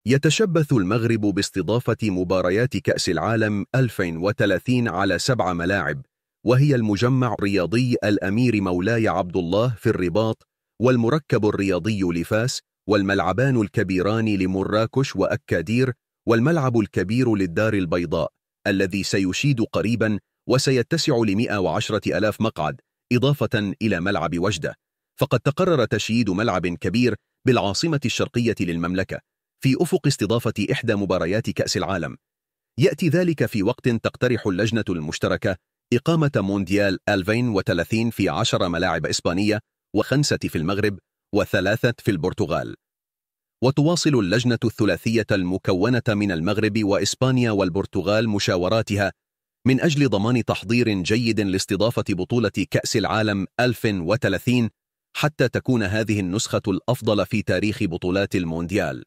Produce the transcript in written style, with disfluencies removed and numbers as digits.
يتشبث المغرب باستضافة مباريات كأس العالم 2030 على 7 ملاعب، وهي المجمع الرياضي الأمير مولاي عبد الله في الرباط، والمركب الرياضي لفاس، والملعبان الكبيران لمراكش وأكادير، والملعب الكبير للدار البيضاء الذي سيشيد قريبا وسيتسع ل110,000 مقعد، إضافة إلى ملعب وجدة. فقد تقرر تشييد ملعب كبير بالعاصمة الشرقية للمملكة في أفق استضافة إحدى مباريات كأس العالم. يأتي ذلك في وقت تقترح اللجنة المشتركة إقامة مونديال 2030 في 10 ملاعب إسبانية، و5 في المغرب، و3 في البرتغال. وتواصل اللجنة الثلاثية المكونة من المغرب وإسبانيا والبرتغال مشاوراتها من أجل ضمان تحضير جيد لاستضافة بطولة كأس العالم 2030 حتى تكون هذه النسخة الأفضل في تاريخ بطولات المونديال.